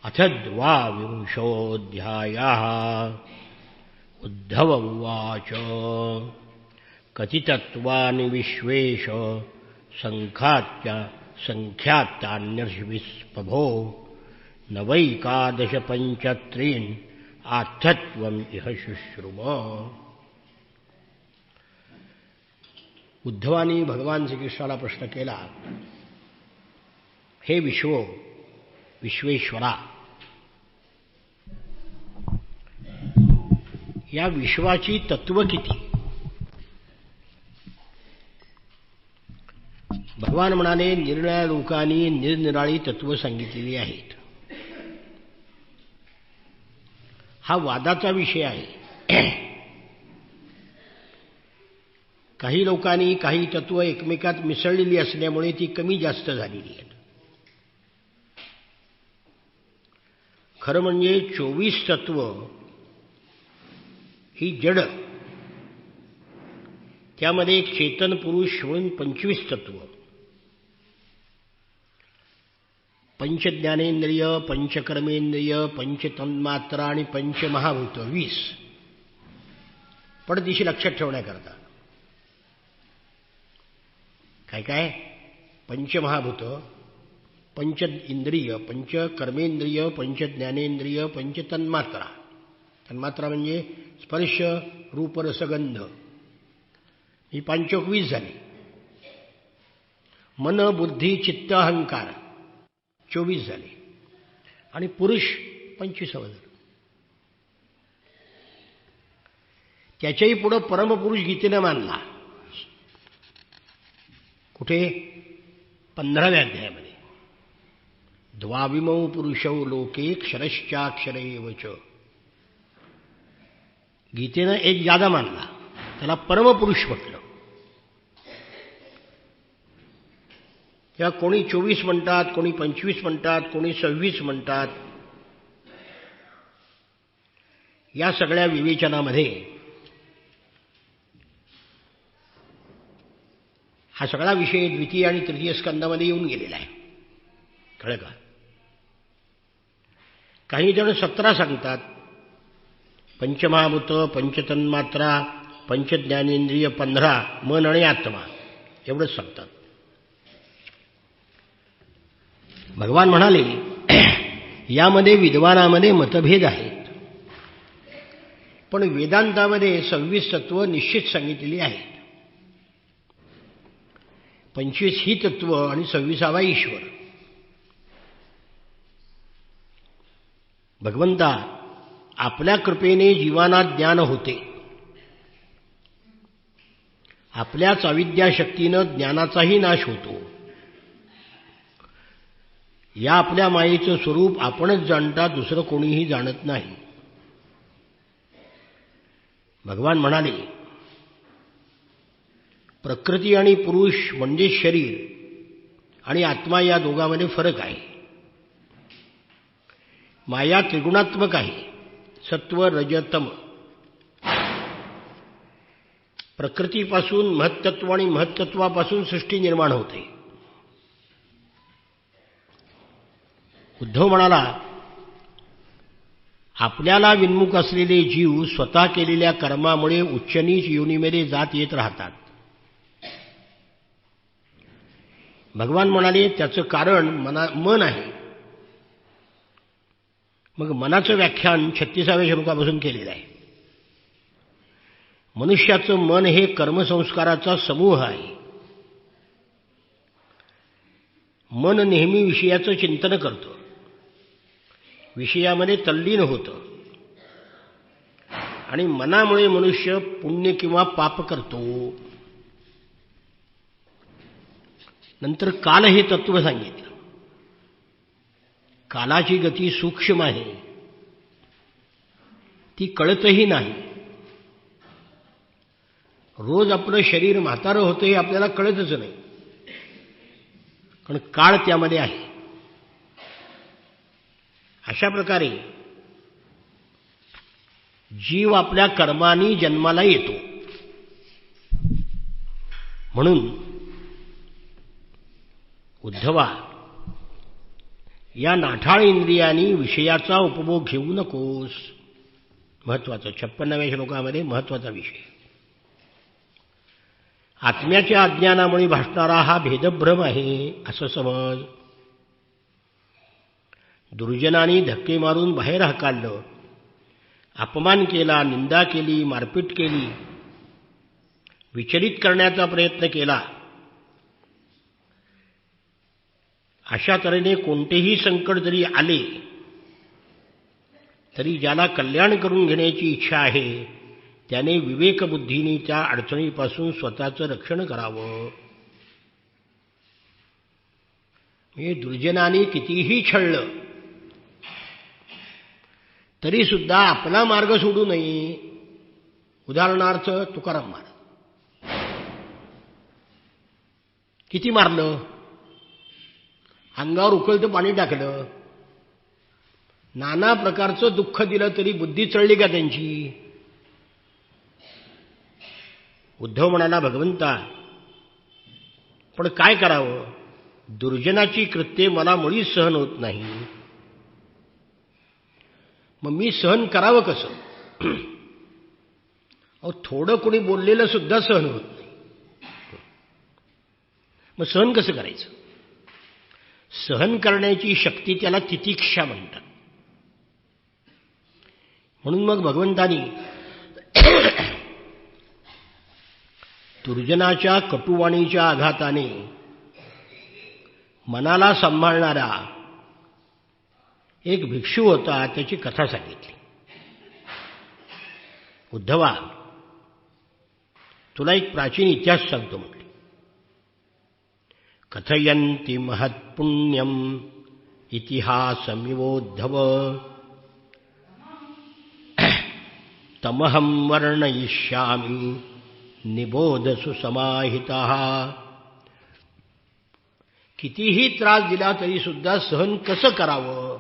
अथ द्वाविंशोऽध्यायः। उद्धव उवाच कथितत्वानि विश्वेश सङ्ख्यात्यान्यर्षिभिस्पभो न वैकादश पञ्चत्रीन् आत्थत्वम् इह शुश्रुम। उद्धवानी भगवान श्रीकृष्णाला प्रश्न केला, हे विश्वेश्वरा, या विश्वाची तत्व किती? भगवान म्हणाले, निरनिराळ्या लोकांनी निरनिराळी तत्व सांगितलेली आहेत. हा वादाचा विषय आहे. काही लोकांनी काही तत्व एकमेकात मिसळलेली असल्यामुळे ती कमी जास्त झालेली आहेत. खरं म्हणजे 24 तत्व ही जड, त्यामध्ये एक चेतन पुरुष म्हणून 25 तत्व, पंचज्ञानेंद्रिय, पंचकर्मेंद्रिय, पंचतन्मात्रा आणि पंचमहाभूत 20. पडदिशी लक्षात ठेवण्याकरता काय काय? पंचमहाभूत, पंच इंद्रिय, पंचकर्मेंद्रिय, पंचज्ञानेंद्रिय, पंचतन्मात्रा. तन्मात्रा म्हणजे स्पर्श रूप रसगंध, ही 25 झाली. मन बुद्धी चित्त अहंकार 24 झाले. आणि पुरुष 25 झाले. त्याच्याही पुढे परमपुरुष गीतेने मानला. कुठे? 15व्या अध्यायामध्ये. द्वाविमौ पुरुषौ लोके क्षरश्चाक्षर एव च. गीतेनं एक जादा मानला, त्याला परमपुरुष म्हटलं. तेव्हा कोणी 24 म्हणतात, कोणी 25 म्हणतात, कोणी 26 म्हणतात. या सगळ्या विवेचनामध्ये हा सगळा विषय द्वितीय आणि तृतीय स्कंदामध्ये येऊन गेलेला आहे. कळलं का? काही जण 17 सांगतात. पंचमहाभूत, पंचतन्मात्रा, पंचज्ञानेंद्रिय 15, मन आणि आत्मा एवढंच सांगतात. भगवान म्हणाले, यामध्ये विद्वानामध्ये मतभेद आहेत, पण वेदांतामध्ये 26 तत्व निश्चित सांगितलेली आहेत. 25 ही तत्व आणि 26वा ईश्वर. भगवंता आपल्या कृपेने जीवांना ज्ञान होते. आपल्याच अविद्याशक्तीनं ज्ञानाचाही नाश होतो. या आपल्या मायेचं स्वरूप आपणच जाणता, दुसरं कोणीही जाणत नाही. भगवान म्हणाले, प्रकृती आणि पुरुष म्हणजे शरीर आणि आत्मा, या दोघांमध्ये फरक आहे. माया त्रिगुणात्मक आहे, सत्व रजतम. प्रकृतीपासून महत्तत्व आणि महत्तत्वापासून सृष्टी निर्माण होते. उद्धव म्हणाला, आपल्याला विन्मुख असलेले जीव स्वतः केलेल्या कर्मामुळे उच्चनीच योनीमध्ये जात येत राहतात. भगवान म्हणाले, त्याचं कारण मन आहे. मग मनाचं व्याख्यान 36व्या श्लोकापासून केलेलं आहे. मनुष्याचं मन हे कर्मसंस्काराचा समूह आहे. मन नेहमी विषयाचं चिंतन करतं, विषयामध्ये तल्लीन होतं, आणि मनामुळे मनुष्य पुण्य किंवा पाप करतो. नंतर काल हे तत्व सांगितलं. कालाची गती सूक्ष्म आहे, ती कळतही नाही. रोज आपलं शरीर म्हातारं होतं हे आपल्याला कळतच नाही, कारण काळ त्यामध्ये आहे. अशा प्रकारे जीव आपल्या कर्मांनी जन्माला येतो. म्हणून उद्धवा, या नाठाळ इंद्रियांनी विषयाचा उपभोग घेऊ नकोस. महत्वाचं 56व्या श्लोकामध्ये महत्वाचा विषय. आत्म्याच्या अज्ञानामुळे भासणारा हा भेदभ्रम आहे असं समज. दुर्जनांनी धक्के मारून बाहेर हाकाललं, अपमान केला, निंदा केली, मारपीट केली, विचलित करण्याचा प्रयत्न केला. अशा तऱ्हेने कोणतेही संकट जरी आले तरी ज्याला कल्याण करून घेण्याची इच्छा आहे त्याने विवेकबुद्धीने त्या अडचणीपासून स्वतःचं रक्षण करावं. म्हणजे दुर्जनांनी कितीही छळलं तरी सुद्धा आपला मार्ग सोडू नये. उदाहरणार्थ तुकाराम महाराज किती मारलं, अंगावर उकळतं पाणी टाकलं, नाना प्रकारचं दुःख दिलं तरी बुद्धी चढली का त्यांची. उद्धव म्हणाला, भगवंता पण काय करावं, दुर्जनाची कृत्ये मला मुळीच सहन होत नाही. मग मी सहन करावं कसं. अहो थोडं कोणी बोललेलं सुद्धा सहन होत नाही. मग सहन कसं करायचं. सहन करण्याची शक्ती त्याला तितिक्षा म्हणतात. म्हणून मग भगवंतानी दुर्जनाच्या कटुवाणीच्या आघाताने मनाला सांभाळणारा एक भिक्षू होता, त्याची कथा सांगितली. उद्धवा, तुला एक प्राचीन इतिहास सांगतो म्हटले. कथयन्ति महत्पुण्यम इतिहासमिवोद्धव तमहं वर्णयिष्यामि निबोधसु समाहितः. कितीही त्रास दिला तरी सुद्धा सहन कसं करावं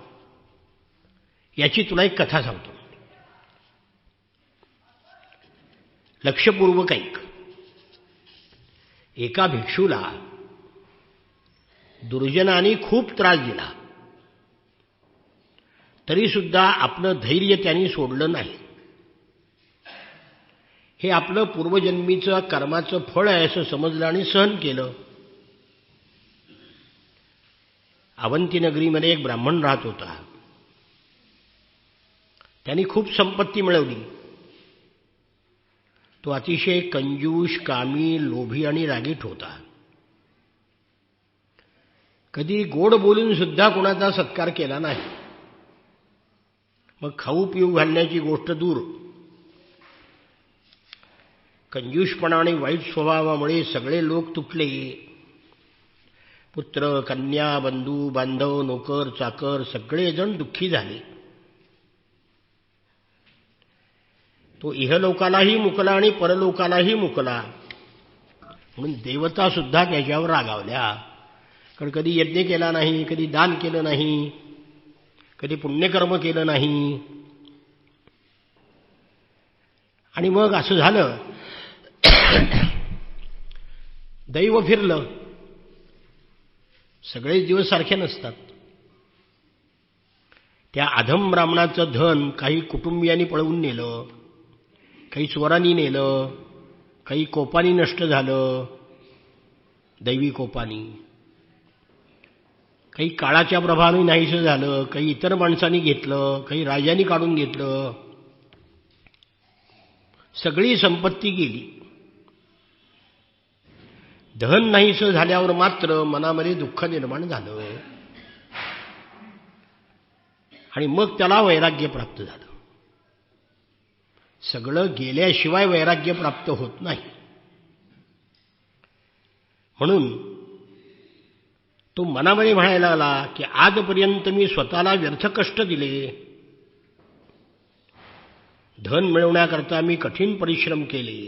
याची तुला एक कथा सांगतो. लक्षपूर्वक ऐक. एका भिक्षूला दुर्जनांनी खूप त्रास दिला तरी सुद्धा आपलं धैर्य त्यांनी सोडलं नाही. हे आपलं पूर्वजन्मीचं कर्माचं फळ आहे असं समजलं आणि सहन केलं. अवंती नगरीमध्ये एक ब्राह्मण राहत होता. त्यांनी खूप संपत्ती मिळवली. तो अतिशय कंजूष, कामी, लोभी आणि रागीट होता. कधी गोड बोलून सुद्धा कोणाचा सत्कार केला नाही. मग खाऊ पिऊ घालण्याची गोष्ट दूर, कंजूषपणा आणि वाईट स्वभावामुळे सगळे लोक तुटले. पुत्र, कन्या, बंधू, बांधव, नोकर, चाकर सगळेजण दुःखी झाले. तो इहलोकालाही मुकला आणि परलोकालाही मुकला. म्हणून देवता सुद्धा त्याच्यावर रागावल्या. कारण कधी यज्ञ केला नाही, कधी दान केलं नाही, कधी पुण्यकर्म केलं नाही. आणि मग असं झालं, दैव फिरलं. सगळेच दिवस सारखे नसतात. त्या अधम ब्राह्मणाचं धन काही कुटुंबियांनी पळवून नेलं, काही चोरांनी नेलं, काही कोपानी नष्ट झालं, दैवी कोपानी. काही काळाच्या प्रभावाने नाहीसं झालं, काही इतर माणसांनी घेतलं, काही राजांनी काढून घेतलं. सगळी संपत्ती गेली. धन नाहीसं झाल्यावर मात्र मनामध्ये दुःख निर्माण झालं आणि मग त्याला वैराग्य प्राप्त झालं. सगळं गेल्याशिवाय वैराग्य प्राप्त होत नाही. म्हणून तो मनामध्ये म्हणायला लागला की आजपर्यंत मी स्वतःला व्यर्थ कष्ट दिले, धन मिळवण्याकरता मी कठीण परिश्रम केले,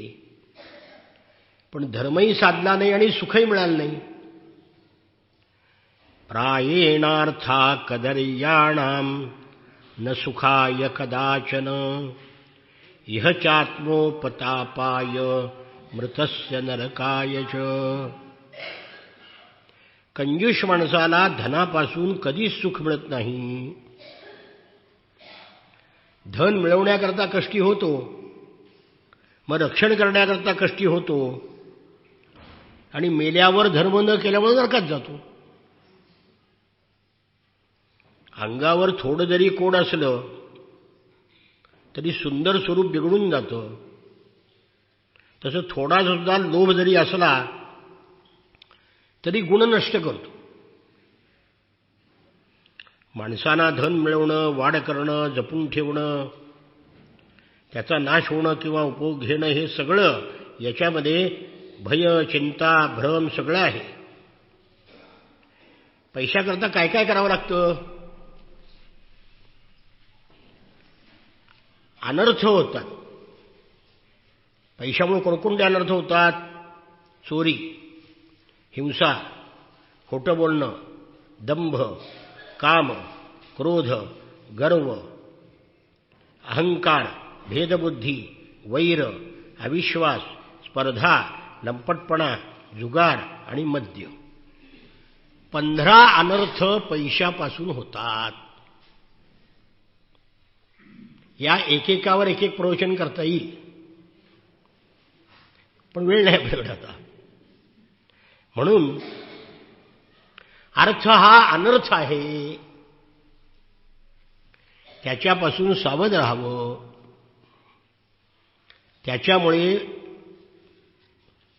पण धर्मही साधला नाही आणि सुखही मिळालं नाही. प्रायेणार्था कदर्याणाम न सुखाय कदाचन इह चात्मोपतापाय मृतस्य नरकाय च. कंजूष माणसाला धनापासून कधीच सुख मिळत नाही. धन मिळवण्याकरता कष्टी होतो, मग रक्षण करण्याकरता कष्टी होतो आणि मेल्यावर धर्म न केल्यामुळे नरकात जातो. अंगावर थोडं जरी कोड असलं तरी सुंदर स्वरूप बिघडून जातं. तसं थोडा सुद्धा लोभ जरी असला तरी गुण नष्ट करतो. माणसांना धन मिळवणं, वाढ करणं, जपून ठेवणं, त्याचा नाश होणं किंवा उपभोग घेणं हे सगळं याच्यामध्ये भय, चिंता, भ्रम सगळं आहे. पैशाकरता काय काय करावं लागतं? अनर्थ होतात. पैशामुळे कोणकोणते अनर्थ होतात? चोरी, हिंसा, खोटं बोलणं, दंभ, काम, क्रोध, गर्व, अहंकार, भेदबुद्धी, वैर, अविश्वास, स्पर्धा, लंपटपणा, जुगार आणि मद्य. 15 अनर्थ पैशापासून होतात. या एकेकावर एक एक प्रवचन करता येईल, पण वेळ नाही आपल्याकडे आता. म्हणून अर्थ हा अनर्थ आहे, त्याच्यापासून सावध राहावं. त्याच्यामुळे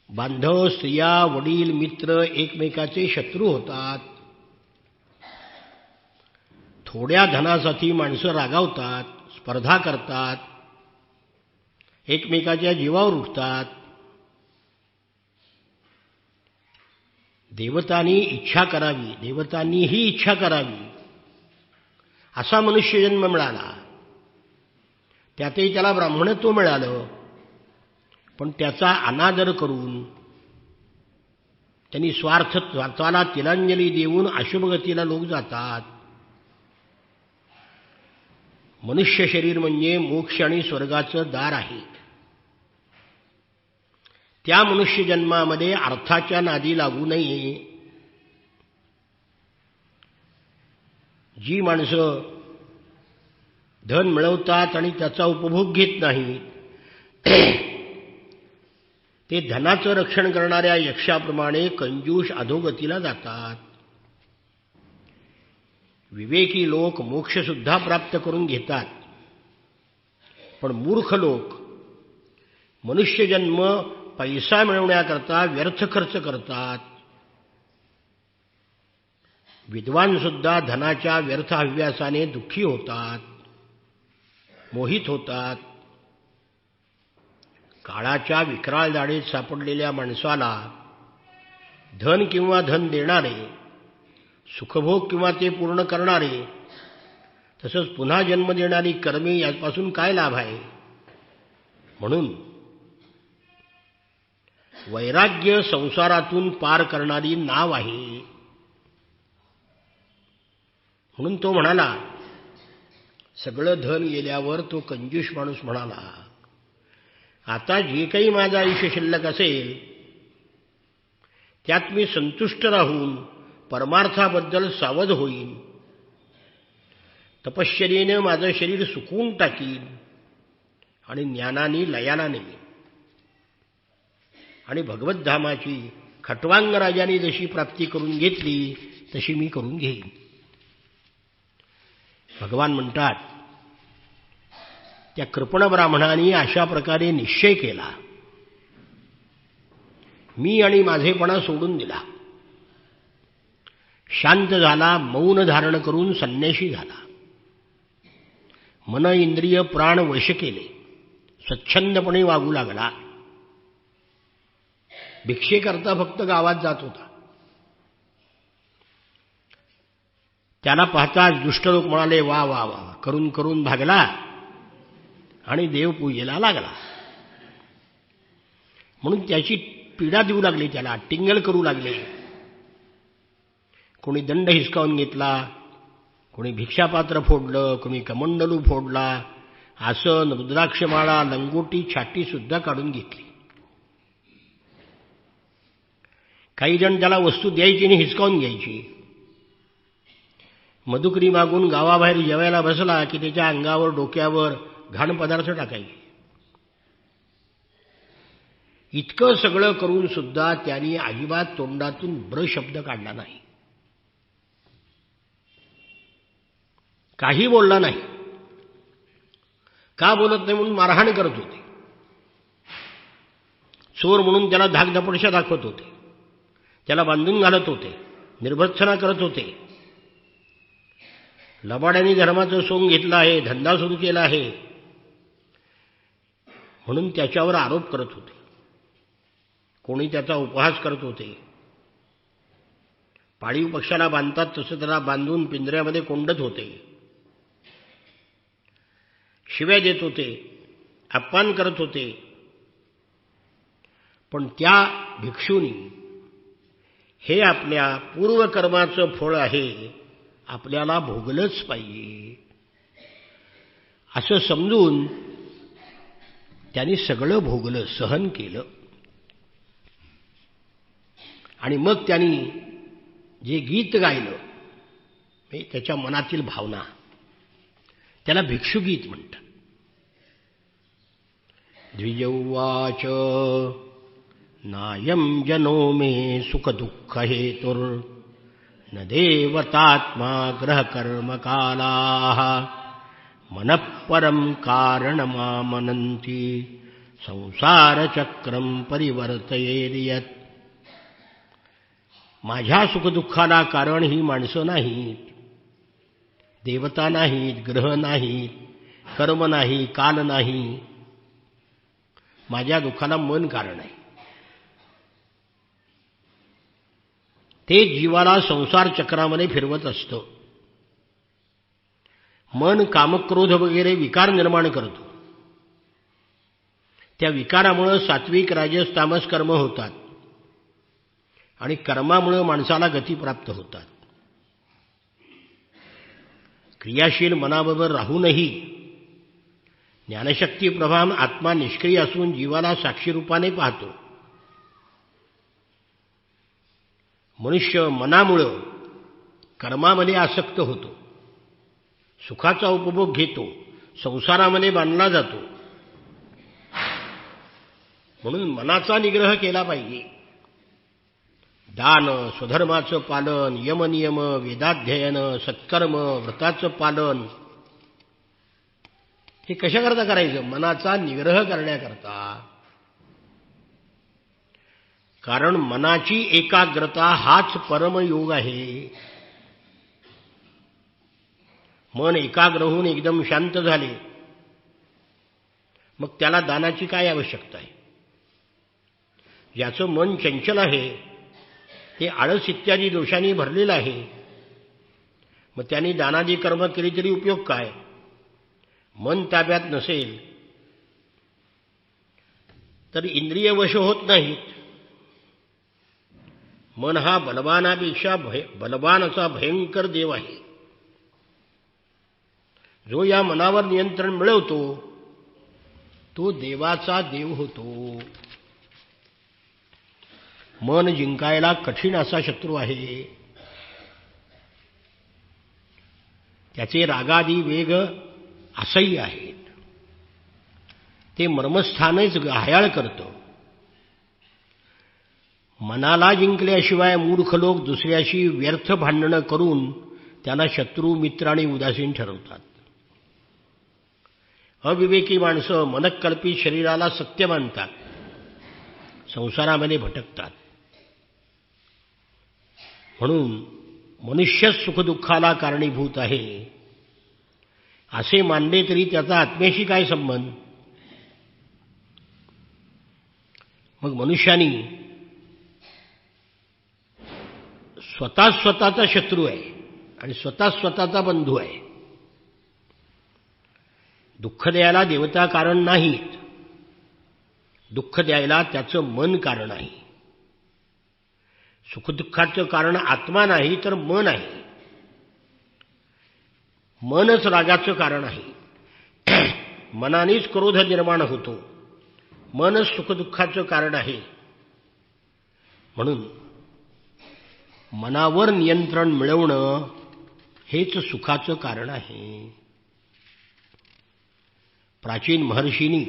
बांधव, स्त्रिया, वडील, मित्र एकमेकाचे शत्रू होतात. थोड्या धनासाठी माणसं रागावतात, स्पर्धा करतात, एकमेकाच्या जीवावर उठतात. देवतांनी इच्छा करावी, देवतांनीही इच्छा करावी असा मनुष्य जन्म मिळाला. त्यातही त्याला ब्राह्मणत्व मिळालं, पण त्याचा अनादर करून त्यांनी स्वार्थ स्वतःला तिलांजली देऊन अशुभगतीला लोक जातात. मनुष्य शरीर म्हणजे मोक्ष आणि स्वर्गाचं दार आहे. त्या मनुष्य जन्मामध्ये अर्थाच्या नादी लागू नये. जी माणसं धन मिळवतात आणि त्याचा उपभोग घेत नाहीत ते धनाचं रक्षण करणाऱ्या यक्षाप्रमाणे कंजूष अधोगतीला जातात. विवेकी लोक मोक्षसुद्धा प्राप्त करून घेतात, पण मूर्ख लोक मनुष्यजन्म पैसा मिळवण्याकरता व्यर्थ खर्च करतात. विद्वानसुद्धा धनाच्या व्यर्थ हव्यासाने दुःखी होतात, मोहित होतात. काळाच्या विक्राळ दाढेत सापडलेल्या माणसाला धन किंवा धन देणारे, सुखभोग किंवा ते पूर्ण करणारे, तसंच पुन्हा जन्म देणारी कर्मे यापासून काय लाभ आहे? म्हणून वैराग्य संसारातून पार करणारी नाव आहे. म्हणून तो म्हणाला, सगळं धन गेल्यावर तो कंजूष माणूस म्हणाला, आता जे काही माझं आयुष्य शिल्लक असेल त्यात मी संतुष्ट राहून परमार्थाबद्दल सावध होईन. तपश्चर्येने माझं शरीर सुकवून टाकीन आणि ज्ञानाने लयाला नेईन आणि भगवद्धामाची खट्वांग राजाने जशी प्राप्ती करून घेतली तशी मी करून घेईन. भगवान म्हणतात, त्या कृपण ब्राह्मणाने अशा प्रकारे निश्चय केला. मी आणि माझेपणा सोडून दिला, शांत झाला, मौन धारण करून संन्याशी झाला. मन, इंद्रिय, प्राण वश केले, स्वच्छंदपणे वागू लागला. भिक्षेकरता फक्त गावात जात होता. त्याला पाहताच दुष्ट लोक म्हणाले, वा वा वा, करून करून भागला आणि देवपूजेला लागला. म्हणून त्याची पीडा देऊ लागली, त्याला टिंगल करू लागले. कोणी दंड हिसकावून घेतला, कोणी भिक्षापात्र फोडलं, कोणी कमंडलू फोडला, आसन, रुद्राक्षमाळा, लंगोटी, छाटी सुद्धा काढून घेतली. काही जण त्याला वस्तू द्यायची आणि हिसकावून घ्यायची. मधुकरी मागून गावाबाहेर जेवायला बसला की त्याच्या अंगावर डोक्यावर घाण पदार्थ टाकायचे. इतकं सगळं करून सुद्धा त्यांनी अजिबात तोंडातून ब्र शब्द काढला नाही, काही बोलला नाही. का बोलत नाही म्हणून मारहाण करत होते. चोर म्हणून त्याला धाकधपडशा दाखवत होते, त्याला बांधून घालत होते, निर्भत्सना करत होते. लबाड्यांनी धर्माचं सोंग घेतलं आहे, धंदा सुरू केला आहे म्हणून त्याच्यावर आरोप करत होते. कोणी त्याचा उपहास करत होते. पाळीव पक्षाला बांधतात तसं त्याला बांधून पिंजऱ्यामध्ये कोंडत होते, शिव्या देत होते, अपमान करत होते. पण त्या भिक्षूंनी हे आपल्या पूर्वकर्माचं फळ आहे, आपल्याला भोगलंच पाहिजे असं समजून त्यांनी सगळं भोगलं, सहन केलं. आणि मग त्यांनी जे गीत गायलं त्याच्या मनातील भावना, त्याला भिक्षुगीत म्हणतात. द्विजौवाच नायं जनो मे सुखदुःख हेतुर न देवतात्मा ग्रहकर्मकालाः मनःपरं कारणमामनन्ति संसारचक्रं परिवर्तयेत्. माझ्या सुखदुःखाला कारण ही माणसं नाहीत, देवता नाहीत, ग्रह नाहीत, कर्म नाही, काल नाही. माझ्या दुःखाला मन कारण आहे. ते जीवाला संसार चक्रामध्ये फिरवत असतं. मन कामक्रोध वगैरे विकार निर्माण करतो. त्या विकारामुळे सात्विक राजस तामस कर्म होतात आणि कर्मामुळे माणसाला गती प्राप्त होतात. क्रियाशील मनाबरोबर राहूनही ज्ञानशक्ती प्रभाव आत्मा निष्क्रिय असून जीवाला साक्षी रूपाने पाहतो. मनुष्य मनामुळं कर्मामध्ये आसक्त होतो, सुखाचा उपभोग घेतो, संसारामध्ये बांधला जातो. म्हणून मनाचा निग्रह केला पाहिजे. दान, स्वधर्माचं पालन, यमनियम, वेदाध्ययन, सत्कर्म, व्रताचं पालन हे कशाकरता करायचं? मनाचा निग्रह करण्याकरता. कारण मनाची एकाग्रता हाच परमयोग आहे. मन एकाग्र होऊन एकदम शांत झाले मग त्याला दानाची काय आवश्यकता आहे? ज्याचं मन चंचल आहे, ते आळस इत्यादी दोषांनी भरलेलं आहे, मग त्यांनी दानादी कर्म केली तरी उपयोग काय? मन ताब्यात नसेल तर इंद्रिय वश होत नाहीत. मन हा बलवानापेक्षा बलवान असा भयंकर देव आहे. जो या मनावर नियंत्रण मिळवतो तो देवाचा देव होतो. मन जिंकायला कठीण असा शत्रू आहे. त्याचे रागादी वेग असह्य आहेत. ते मर्मस्थानच घायाळ करतं. मनाला जिंकल्याशिवाय मूर्ख लोक दुसऱ्याशी व्यर्थ भांडणं करून त्यांना शत्रू, मित्र आणि उदासीन ठरवतात. अविवेकी माणसं मनकल्पित शरीराला सत्य मानतात, संसारामध्ये भटकतात. म्हणून मनुष्य सुखदुःखाला कारणीभूत आहे असे मानले तरी त्याचा आत्म्याशी काय संबंध? मग मनुष्यानी स्वतः स्वतःचा शत्रू आहे आणि स्वतः स्वतःचा बंधू आहे. दुःख द्यायला देवता कारण नाहीत, दुःख द्यायला त्याचं मन कारण आहे. सुखदुःखाचं कारण आत्मा नाही तर मन आहे. मनच रागाचं कारण आहे. मनानेच क्रोध निर्माण होतो. मनच सुखदुःखाचं कारण आहे. म्हणून मनावर नियंत्रण मिळवणं हेच सुखाचं कारण आहे. प्राचीन महर्षींनी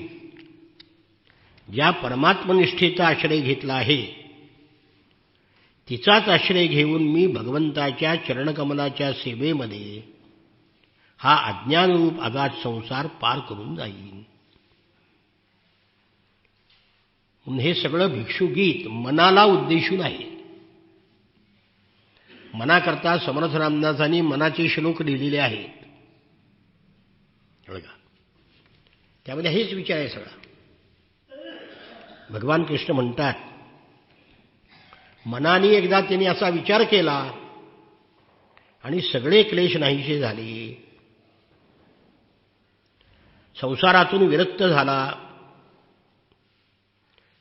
ज्या परमात्मनिष्ठेचा आश्रय घेतला आहे तिचाच आश्रय घेऊन मी भगवंताच्या चरणकमलाच्या सेवेमध्ये हा अज्ञानरूप अगाध संसार पार करून जाईन. म्हणून हे सगळं भिक्षुगीत मनाला उद्देशून आहे. मनाकरता समर्थ रामदासांनी मनाचे श्लोक लिहिलेले आहेत. त्यामध्ये हेच विचार आहे सगळा. भगवान कृष्ण म्हणतात, मनाने एकदा त्यांनी असा विचार केला आणि सगळे क्लेश नाहीसे झाले. संसारातून विरक्त झाला.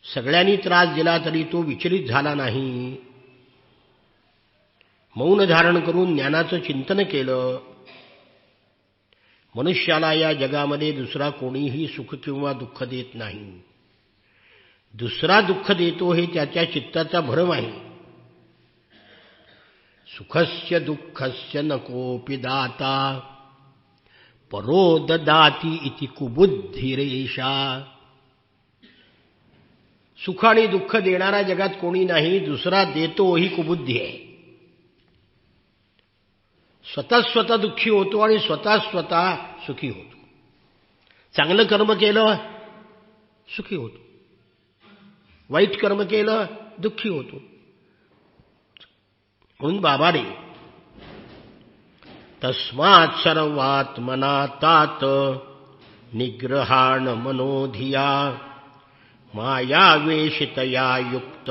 सगळ्यांनी त्रास दिला तरी तो विचलित झाला नाही. मौन धारण करून ज्ञानाचं चिंतन केलं. मनुष्याला या जगामध्ये दुसरा कोणीही सुख किंवा दुःख देत नाही. दुसरा दुःख देतो हे त्याच्या चित्ताचा भ्रम आहे. सुखस्य दुःखस्य न कोपि दाता परो ददाति इति कुबुद्धिरेषा. सुख आणि दुःख देणारा जगात कोणी नाही, दुसरा देतो ही कुबुद्धी आहे. स्वतः दुःखी होतो आणि स्वतः सुखी होतो. चांगलं कर्म केलं सुखी होतो, वाईट कर्म केलं दुःखी होतो. म्हणून बाबाने तस्मात् सर्वात्मना तात निग्रहाण मनोधिया मायावेशितया युक्त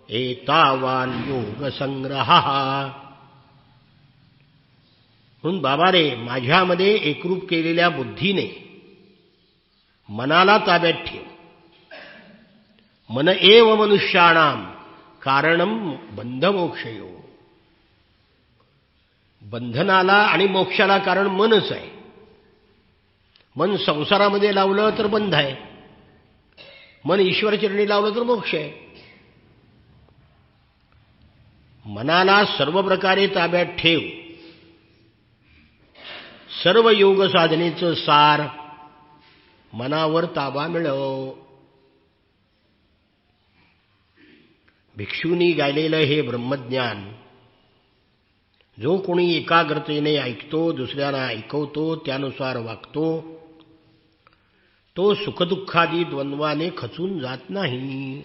एतावान योग संग्रह. म्हणून बाबाने माझ्यामध्ये एकरूप केलेल्या बुद्धीने मनाला ताब्यात ठेव. मन एव मनुष्याणाम कारणम बंधमोक्षयो. बंधनाला आणि मोक्षाला कारण मनच आहे. मन संसारामध्ये लावलं तर बंध आहे, मन ईश्वरचरणी लावलं तर मोक्ष आहे. मनाला सर्व प्रकारे ताब्यात ठेव. सर्व योग साधनेचं सार मनावर ताबा मिळव. भिक्षूंनी गायलेलं हे ब्रह्मज्ञान जो कोणी एकाग्रतेने ऐकतो, दुसऱ्याला ऐकवतो, त्यानुसार वागतो, तो सुखदुःखादी द्वंद्वाने खचून जात नाही.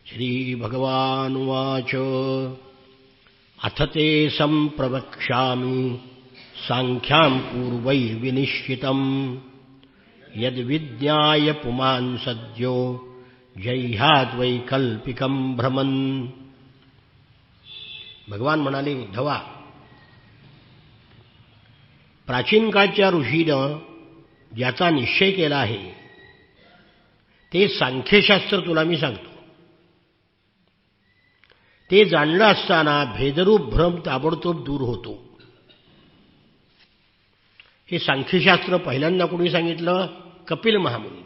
श्री भगवान उवाच अथ ते संप्रवक्ष्यामि सांख्यां पूर्वैर्विनिश्चितम् यद्विज्ञाय पुमान् सद्यो जह्याद्वैकल्पिकं भ्रमन्. भगवान म्हणाले, उद्धवा, प्राचीन काळच्या ऋषीनं ज्याचा निश्चय केला आहे ते सांख्यशास्त्र तुला मी सांगतो. ते जाणलं असताना भेदरूप भ्रम ताबडतोब दूर होतो. हे सांख्यशास्त्र पहिल्यांदा कोणी सांगितलं? कपिल महामुनी.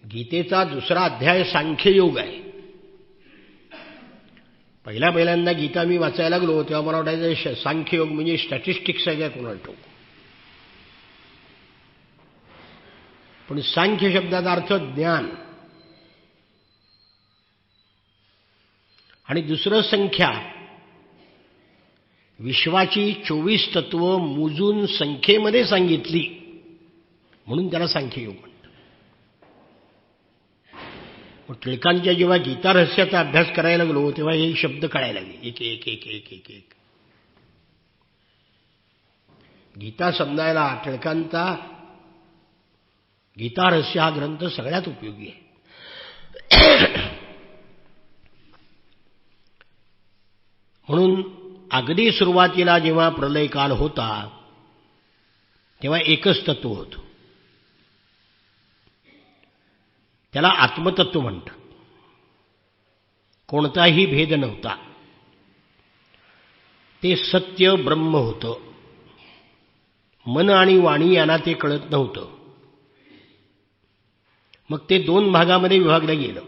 गीतेचा दुसरा अध्याय सांख्ययोग आहे. पहिल्यांदा गीता मी वाचायला लागलो तेव्हा मला वाटायचं सांख्ययोग म्हणजे स्टॅटिस्टिक्स आहे काय कोणाला ठाऊक. पण सांख्य शब्दाचा अर्थ ज्ञान आणि दुसरं संख्या. विश्वाची 24 तत्व मोजून संख्येमध्ये सांगितली म्हणून त्याला सांख्ययोग म्हणतात. टिळकांच्या जेव्हा गीता रहस्याचा अभ्यास करायला लागलो तेव्हा हे शब्द कळायला लागले एक एक एक एक एक एक. गीता समजायला टिळकांचा गीता रहस्य हा ग्रंथ सगळ्यात उपयोगी आहे. म्हणून अगदी सुरुवातीला जेव्हा प्रलय काल होता तेव्हा एकच तत्व होतं. त्याला आत्मतत्व म्हणतात. कोणताही भेद नव्हता. ते सत्य ब्रह्म होतं. मन आणि वाणी यांना ते कळत नव्हतं. मग ते दोन भागामध्ये विभागलं गेलं,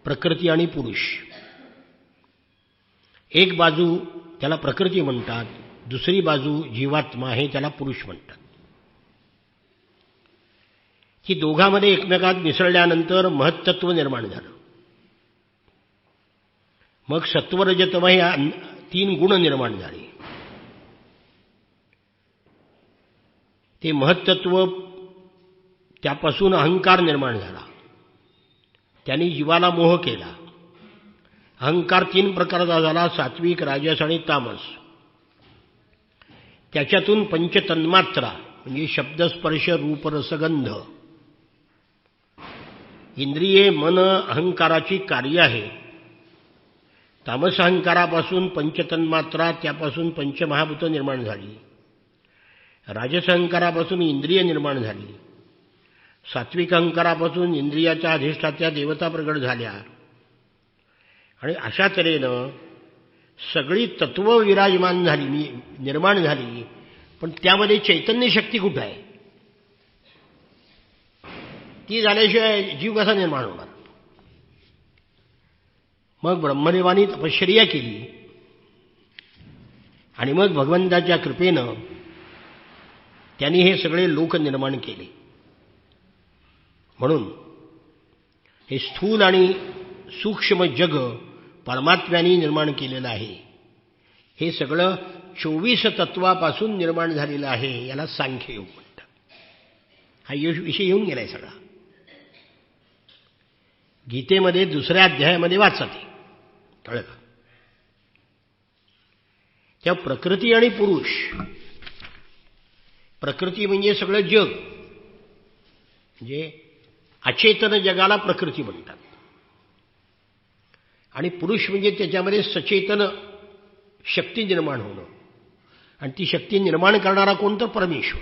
प्रकृती आणि पुरुष. एक बाजू त्याला प्रकृती म्हणतात, दुसरी बाजू जीवात्मा हे त्याला पुरुष म्हणतात. की दोघांमध्ये एकमेकात मिसळल्यानंतर महत्त्व निर्माण झालं. मग सत्व रजतम या तीन गुण निर्माण झाले. ते महत्त्व, त्यापासून अहंकार निर्माण झाला. त्यांनी जीवाला मोह केला. अहंकार तीन प्रकारचा झाला, सात्विक, राजस आणि तामस. त्याच्यातून पंचतन्मात्रा म्हणजे शब्द, स्पर्श, रूप, रसगंध, इंद्रिये, मन, अहंकाराची कार्य आहे. तामस अहंकारापासून पंचतन्मात्रा, त्यापासून पंचमहाभूत निर्माण झाली. राजस अहंकारापासून इंद्रिय निर्माण झाली. सात्विक अहंकारापासून इंद्रियाच्या अधिष्ठात्या देवता प्रगट झाल्या. आणि अशा तऱ्हेनं सगळी तत्व विराजमान झाली, निर्माण झाली. पण त्यामध्ये चैतन्य शक्ती कुठं आहे? ती झाल्याशिवाय जीव कसा निर्माण होणार? मग ब्रह्मदेवानी तपश्चर्या केली आणि मग भगवंताच्या कृपेनं त्यांनी हे सगळे लोक निर्माण केले. म्हणून हे स्थूल आणि सूक्ष्म जग परमात्म्याने निर्माण केलेलं आहे. हे सगळं 24 तत्वापासून निर्माण झालेलं आहे. याला सांख्ययोग म्हणतात. हा विषय येऊन गेलाय सगळा. गीतेमध्ये 2ऱ्या अध्यायामध्ये वाचा ते, कळलं का? त्या प्रकृती आणि पुरुष. प्रकृती म्हणजे सगळं जग, म्हणजे अचेतन जगाला प्रकृती म्हणतात. आणि पुरुष म्हणजे त्याच्यामध्ये सचेतन शक्ती निर्माण होणं. आणि ती शक्ती निर्माण करणारा कोण? तर परमेश्वर.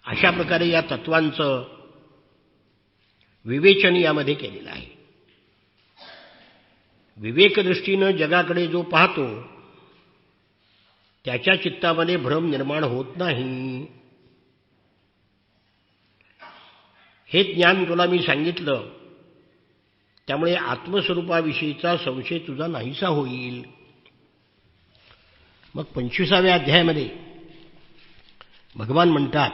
अशा प्रकारे या तत्वांचं विवेचन यामध्ये केलेलं आहे. विवेकदृष्टीनं जगाकडे जो पाहतो त्याच्या चित्तामध्ये भ्रम निर्माण होत नाही. हे ज्ञान तुला मी सांगितलं, त्यामुळे आत्मस्वरूपाविषयीचा संशय तुझा नाहीसा होईल. मग 25व्या अध्यायामध्ये भगवान म्हणतात,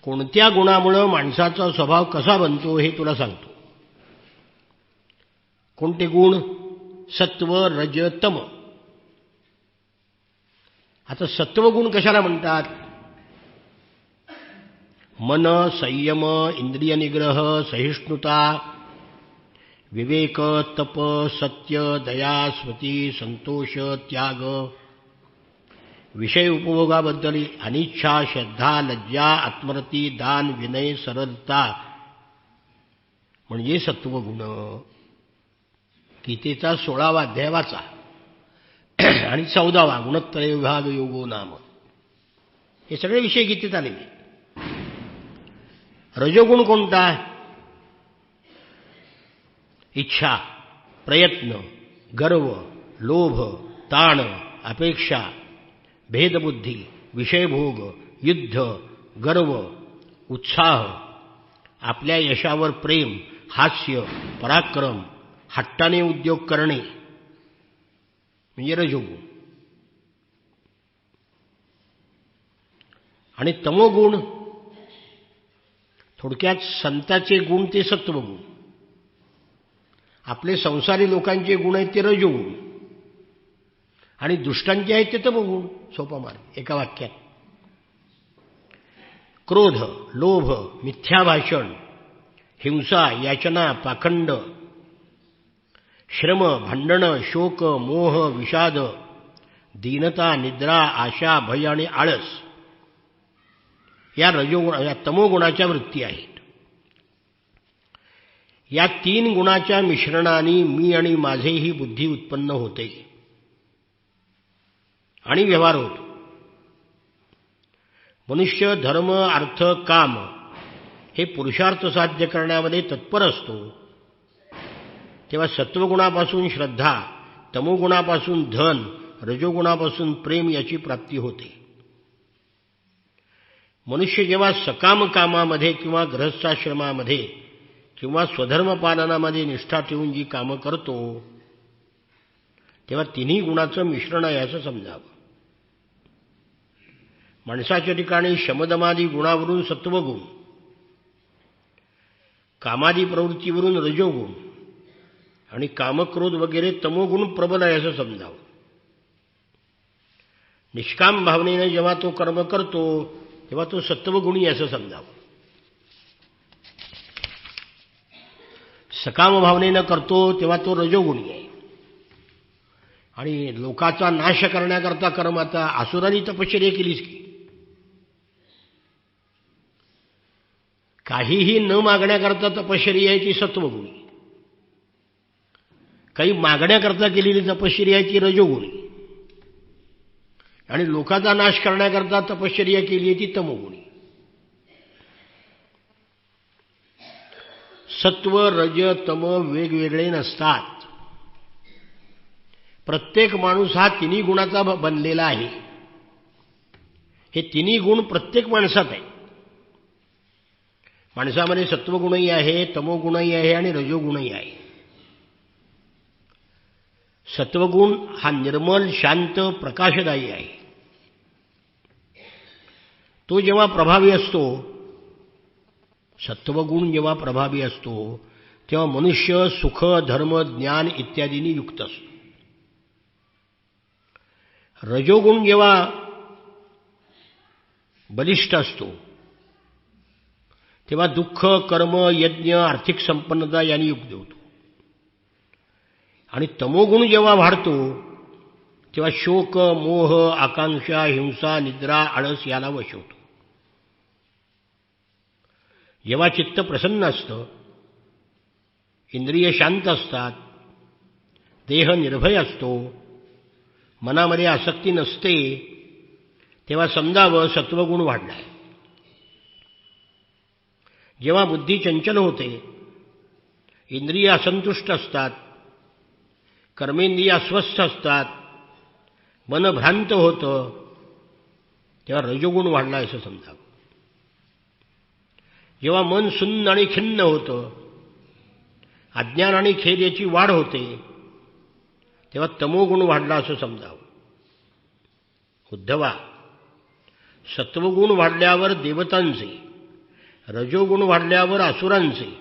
कोणत्या गुणामुळे माणसाचा स्वभाव कसा बनतो हे तुला सांगतो. कोणते गुण? सत्व, रज, तम. आता सत्वगुण कशाला म्हणतात? मन, संयम, इंद्रिय निग्रह, सहिष्णुता, विवेक, तप, सत्य, दया, स्मृती, संतोष, त्याग, विषय उपभोगाबद्दल अनिच्छा, श्रद्धा, लज्जा, आत्मरती, दान, विनय, सरलता म्हणजे सत्वगुण. गीतेचा 16वा अध्याय वाचा आणि 14वा गुणत्रय विभाग योगो नाम. हे सगळे विषय गीतेत आलेले. रजोगुण कोणता? इच्छा, प्रयत्न, गर्व, लोभ, ताण, अपेक्षा, भेदबुद्धी, विषयभोग, युद्ध, गर्व, उत्साह, आपल्या यशावर प्रेम, हास्य, पराक्रम, हट्टाने उद्योग करणे म्हणजे रजोगुण. आणि तमोगुण थोडक्यात संतांचे गुण ते सत्वगुण. आपले संसारी लोकांचे गुण आहेत ते रजोगुण आणि दुष्टांचे आहेत ते तमोगुण. सोपा मार्ग एका वाक्यात. क्रोध, लोभ, मिथ्या भाषण, हिंसा, याचना, पाखंड, श्रम, भांडणं, शोक, मोह, विषाद, दीनता, निद्रा, आशा, भय आणि आळस या रजोगुण या तमोगुणाच्या वृत्ती आहेत. या 3 गुणाच्या मिश्रणाने मी आणि माझे ही बुद्धी उत्पन्न होते आणि व्यवहार होतो. मनुष्य धर्म, अर्थ, काम हे पुरुषार्थ साध्य करण्यामध्ये तत्पर असतो, तेव्हा सत्वगुणापासून श्रद्धा, तमोगुणापासून धन, रजोगुणापासून प्रेम याची प्राप्ती होते. मनुष्य जेव्हा सकाम कामामध्ये किंवा गृहस्थाश्रमामध्ये किंवा स्वधर्म पालनामध्ये निष्ठा ठेवून जी कामं करतो तेव्हा तिन्ही गुणाचं मिश्रण आहे असं समजावं. माणसाच्या ठिकाणी शमदमादी गुणावरून सत्वगुण, कामादी प्रवृत्तीवरून रजोगुण आणि कामक्रोध वगैरे तमोगुण प्रबल आहे असं समजावं. निष्काम भावनेने जेव्हा तो कर्म करतो तेव्हा तो सत्वगुणी असं समजावं. सकाम भावनेनं करतो तेव्हा तो रजोगुणी आहे. आणि लोकाचा नाश करण्याकरता कर्म, आता असुरांनी तपश्चर्या केलीच की, काहीही न मागण्याकरता तपश्चर्या आहे ती सत्वगुणी, काही मागण्याकरता केलेली तपश्चर्या आहे ती रजोगुणी, आणि लोकाचा नाश करण्याकरता तपश्चर्या केली आहे ती तमोगुणी. सत्व रज तम वेगवेगळे नसतात. प्रत्येक माणूस हा तिन्ही गुणाचा बनलेला आहे. हे तिन्ही गुण प्रत्येक माणसात आहे. माणसामध्ये सत्वगुणही आहे, तमोगुणही आहे आणि रजोगुणही आहे. सत्वगुण हा निर्मल, शांत, प्रकाशदायी आहे. तो जेव्हा प्रभावी असतो, सत्वगुण जेव्हा प्रभावी असतो तेव्हा मनुष्य सुख, धर्म, ज्ञान इत्यादींनी युक्त असतो. रजोगुण जेव्हा बलिष्ठ असतो तेव्हा दुःख, कर्म, यज्ञ, आर्थिक संपन्नता यांनी युक्त होतो. आणि तमोगुण जेव्हा वाढतो तेव्हा शोक, मोह, आकांक्षा, हिंसा, निद्रा, आळस याला वश होतो. जेव्हा चित्त प्रसन्न असतं, इंद्रिय शांत असतात, देह निर्भय असतो, मनामध्ये आसक्ती नसते, तेव्हा समजावं सत्वगुण वाढलाय. जेव्हा बुद्धी चंचल होते, इंद्रिय असंतुष्ट असतात, कर्मेंद्रिय अस्वस्थ असतात, मन भ्रांत होतं, तेव्हा रजोगुण वाढला असं समजावं. जेव्हा मन सुन्न आणि खिन्न होतं, अज्ञान आणि खेद याची वाढ होते, तेव्हा तमोगुण वाढला असं समजावं. उद्धवा, सत्वगुण वाढल्यावर देवतांचे, रजोगुण वाढल्यावर असुरांचे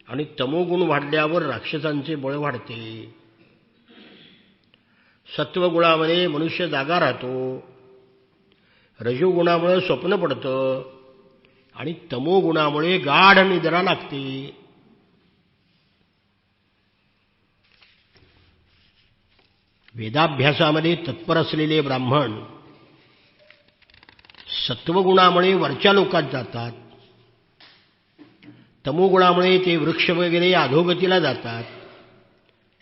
आणि तमोगुण वाढल्यावर राक्षसांचे बळ वाढते. सत्वगुणामध्ये मनुष्य जागा राहतो, रजोगुणामुळे स्वप्न पडतं आणि तमोगुणामुळे गाढ निद्रा लागते. वेदाभ्यासामध्ये तत्पर असलेले ब्राह्मण सत्वगुणामुळे वरच्या लोकात जातात, तमोगुणामुळे ते वृक्ष वगैरे अधोगतीला जातात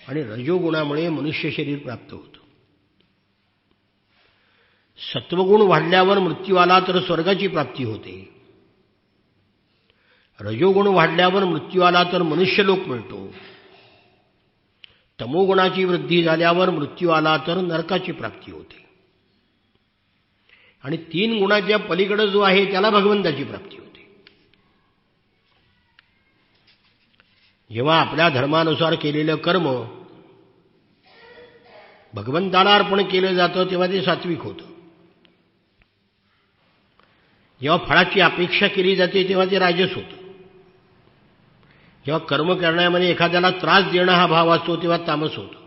आणि रजोगुणामुळे मनुष्य शरीर प्राप्त होतं. सत्वगुण वाढल्यावर मृत्यू आला तर स्वर्गाची प्राप्ती होते. रजोगुण वाढल्यावर मृत्यू आला तर मनुष्यलोक मिळतो. तमोगुणाची वृद्धी झाल्यावर मृत्यू आला तर नरकाची प्राप्ती होते. आणि तीन गुणाच्या पलीकडे जो आहे त्याला भगवंताची प्राप्ती होते. जेव्हा आपल्या धर्मानुसार केलेलं कर्म भगवंताला अर्पण केलं जातं तेव्हा ते सात्विक होतं. जेव्हा फळाची अपेक्षा केली जाते तेव्हा ते राजस होतं. जेव्हा कर्म करण्यामध्ये एखाद्याला त्रास देणं हा भाव असतो तेव्हा तामस होतं.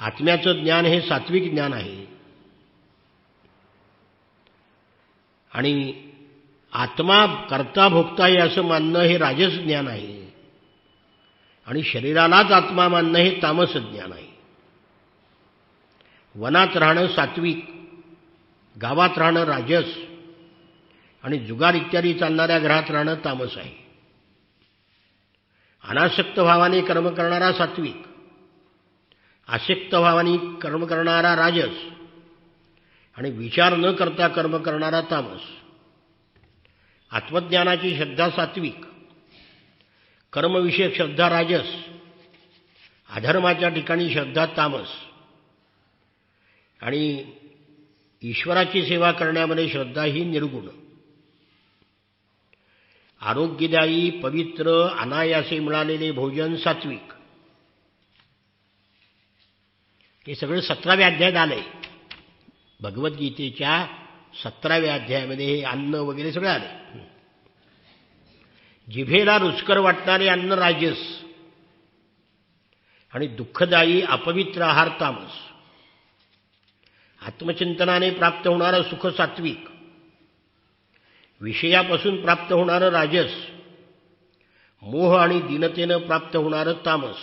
आत्म्याचं ज्ञान हे सात्विक ज्ञान आहे आणि आत्मा कर्ता भोगता आहे असं मानणं हे राजस ज्ञान आहे आणि शरीरालाच आत्मा मानणं हे तामस ज्ञान आहे. वनात राहणं सात्विक, गावात राहणं राजस आणि जुगार इत्यादी चालणाऱ्या घरात राहणं तामस आहे. अनासक्त भावाने कर्म करणारा सात्विक, आसक्त भावाने कर्म करणारा राजस आणि विचार न करता कर्म करणारा तामस. आत्मज्ञानाची श्रद्धा सात्विक, कर्मविषयक श्रद्धा राजस, अधर्माच्या ठिकाणी श्रद्धा तामस आणि ईश्वराची सेवा करण्यामध्ये श्रद्धा ही निर्गुण. आरोग्यदायी पवित्र अनायासे मिळालेले भोजन सात्विक. हे सगळं 17व्या अध्यायात आलंय. भगवद्गीतेच्या 17व्या अध्यायामध्ये हे अन्न वगैरे सगळं आलंय. जिभेला रुचकर वाटणारे अन्न राजस आणि दुःखदायी अपवित्र आहार तामस. आत्मचिंतनाने प्राप्त होणारं सुख सात्विक. विषयापासून प्राप्त होणारं राजस. मोह आणि दीनतेनं प्राप्त होणारं तामस.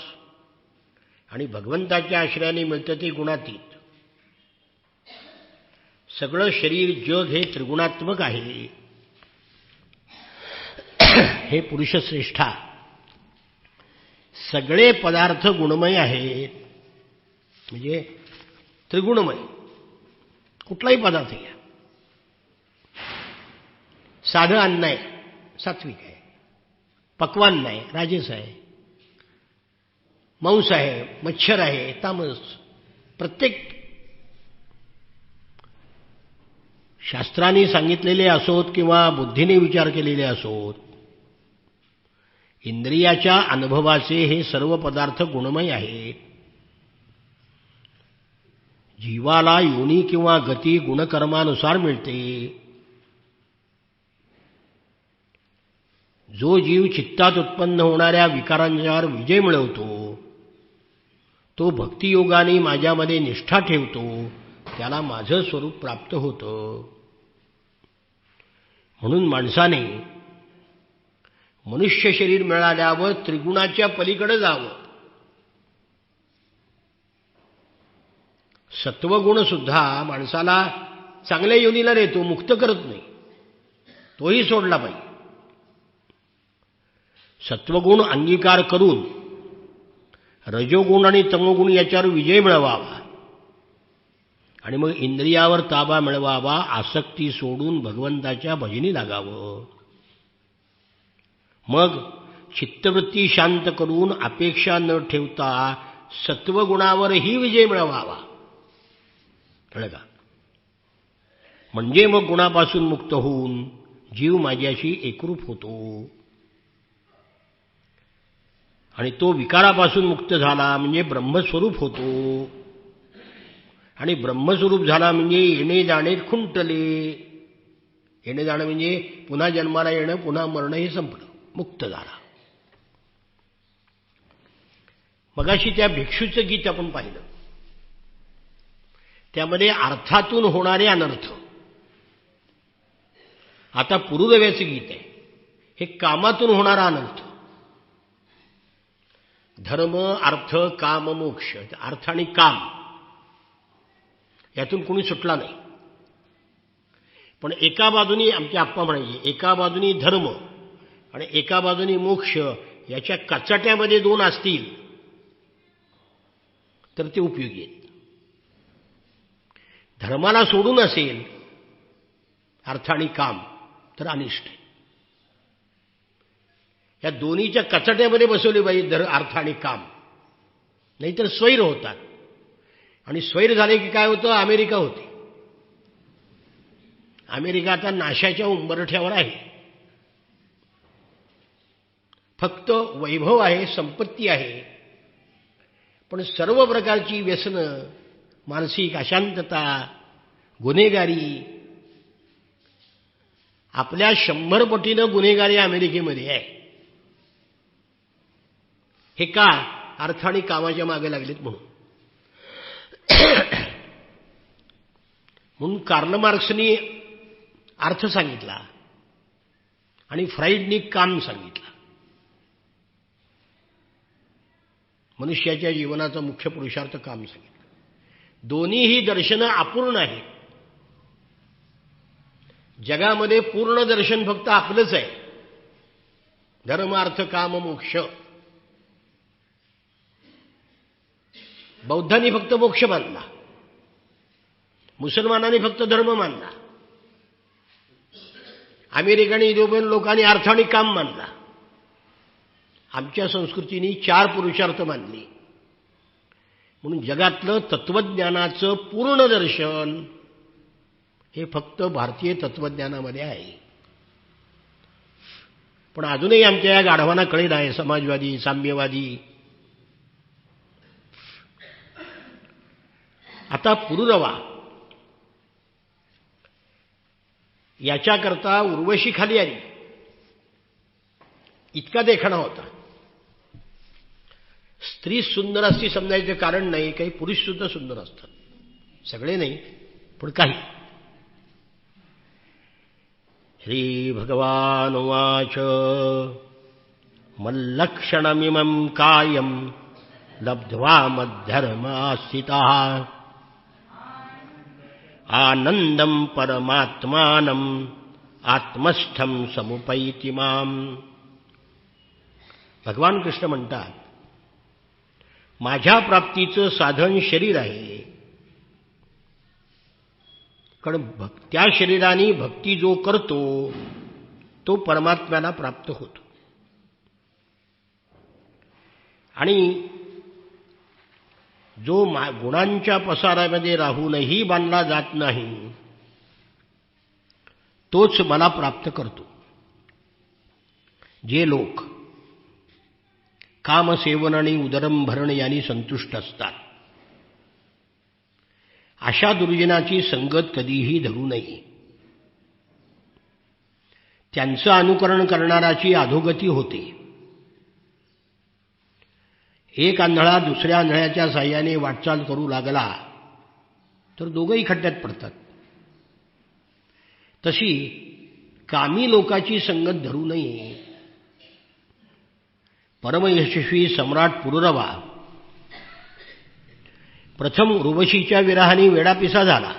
आणि भगवंताच्या आश्रयाने मिळतं ते गुणातीत. सगळं शरीर जग हे त्रिगुणात्मक आहे. हे पुरुषश्रेष्ठा, सगळे पदार्थ गुणमय आहेत. म्हणजे त्रिगुणमय. कुठलाही पदार्थ घ्या. साधं अन्न आहे, सात्विक आहे. पक्वान्न आहे, राजस आहे. मांस आहे, मच्छर आहे, तामस. प्रत्येक शास्त्रांनी सांगितलेले असोत किंवा बुद्धीने विचार केलेले असोत, इंद्रियाच्या अनुभवाचे हे सर्व पदार्थ गुणमय आहेत. जीवाला योनी किंवा गती गुणकर्मानुसार मिळते. जो जीव चित्तात उत्पन्न होणाऱ्या विकारांवर विजय मिळवतो, तो भक्तियोगाने माझ्यामध्ये निष्ठा ठेवतो, त्याला माझं स्वरूप प्राप्त होतं. म्हणून माणसाने मनुष्य शरीर मिळाल्यावर त्रिगुणाच्या पलीकडे जावं. सत्वगुण सुद्धा माणसाला चांगल्या योनीला नेतो, मुक्त करत नाही. तोही सोडला पाहिजे. सत्वगुण अंगीकार करून रजोगुण आणि तमोगुण याच्यावर विजय मिळवावा आणि मग इंद्रियावर ताबा मिळवावा. आसक्ती सोडून भगवंताच्या भजनी लागावं. मग चित्तवृत्ती शांत करून अपेक्षा न ठेवता सत्वगुणावरही विजय मिळवावा. कळलं का? म्हणजे मग गुणापासून मुक्त होऊन जीव माझ्याशी एकरूप होतो आणि तो विकारापासून मुक्त झाला म्हणजे ब्रह्मस्वरूप होतो. आणि ब्रह्मस्वरूप झाला म्हणजे येणे जाणे खुंटले. येणे जाणं म्हणजे पुन्हा जन्माला येणं, पुन्हा मरणं हे संपलं. मुक्त झाला. मगाशी त्या भिक्षूचं गीत आपण पाहिलं. त्यामध्ये अर्थातून होणारे अनर्थ. आता पुरुरव्याचं गीत आहे. हे कामातून होणारा अनर्थ. धर्म, अर्थ, काम, मोक्ष. अर्थ आणि काम यातून कोणी सुटला नाही. पण एका बाजूनी आमचे आप्पा म्हणायचे, एका बाजूनी धर्म आणि एका बाजूनी मोक्ष, याच्या कचाट्यामध्ये दोन असतील तर ते उपयोगी आहेत. धर्माला सोडून असेल अर्थ आणि काम तर अनिष्ट आहे. या दोन्हीच्या कचाट्यामध्ये बसवले पाहिजे अर्थ आणि काम, नाहीतर स्वैर होतात. आणि स्वैर झाले की काय होतं? अमेरिका होते. अमेरिका आता नाशाच्या उंबरठ्यावर आहे. फक्त वैभव आहे, संपत्ती आहे, पण सर्व प्रकारची व्यसनं, मानसिक अशांतता, गुन्हेगारी, आपल्या 100 पटीनं गुन्हेगारी अमेरिकेमध्ये आहे. हे का? अर्थ आणि कामाच्या मागे लागलेत म्हणून. म्हणून कार्ल मार्क्सनी अर्थ सांगितला आणि फ्राईडनी काम सांगितलं. मनुष्याच्या जीवनाचा मुख्य पुरुषार्थ काम सांगितलं. दोन्हीही दर्शनं अपूर्ण आहेत. जगामध्ये पूर्ण दर्शन फक्त आपलंच आहे. धर्म, अर्थ, काम, मोक्ष. बौद्धांनी फक्त मोक्ष मानला, मुसलमानांनी फक्त धर्म मानला, अमेरिकन युरोपियन लोकांनी अर्थ आणि काम मानला. आमच्या संस्कृतीने 4 पुरुषार्थ मानले. म्हणून जगातलं तत्वज्ञानाचं पूर्ण दर्शन हे फक्त भारतीय तत्वज्ञानामध्ये आहे. पण अजूनही आमच्या या गाढवांना कळेल आहे, समाजवादी, साम्यवादी. आता पुरुरवा याच्याकरता उर्वशी खाली आली, इतका देखणा होता. स्त्री सुंदर असती समजायचं कारण नाही, काही पुरुष सुद्धा सुंदर असतात, सगळे नाही पण काही. श्री भगवान उवाच मल्लक्षणमिमं कायं लब्ध्वा मध्यर्मास्थितः आनंदं परमात्मानं आत्मस्थं समुपैति माम. भगवान कृष्ण म्हणतात, माझ्या प्राप्तीचं साधन शरीर आहे, कारण त्या शरीराने भक्ती जो करतो तो परमात्म्याला प्राप्त होतो. आणि जो गुणांच्या पसाऱ्यामध्ये राहूनही बांधला जात नाही तोच मला प्राप्त करतो. जे लोक कामसेवन आणि उदरंभरण यांनी संतुष्ट असतात, अशा दुर्जनाची संगत कधीही धरू नये. त्यांचं अनुकरण करणाराची अधोगती होते. एक आंधळा दुसऱ्या आंधळ्याच्या साह्याने वाटचाल करू लागला तर दोघंही खड्ड्यात पडतात. तशी कामी लोकाची संगत धरू नये. परमयशस्वी सम्राट पुरुरवा प्रथम उर्वशीच्या विरहाने वेडापिसा झाला.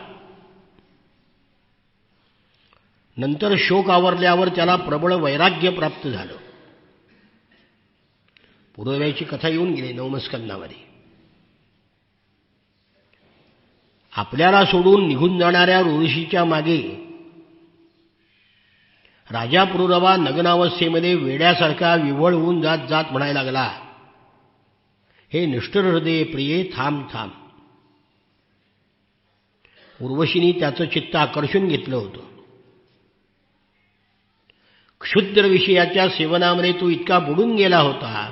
नंतर शोक आवरल्यावर त्याला प्रबळ वैराग्य प्राप्त झालं. पुरुरव्याची कथा येऊन गेली नवमस्कंदामध्ये. आपल्याला सोडून निघून जाणाऱ्या उर्वशीच्या मागे राजा पुरुरवा नग्नावस्थेमध्ये वेड्यासारखा विव्हळ होऊन जात जात म्हणायला लागला, हे निष्ठुर हृदय प्रिये, थांब थांब. उर्वशीने त्याचं चित्त आकर्षून घेतलं होतं. क्षुद्र विषयाच्या सेवनामध्ये तो इतका बुडून गेला होता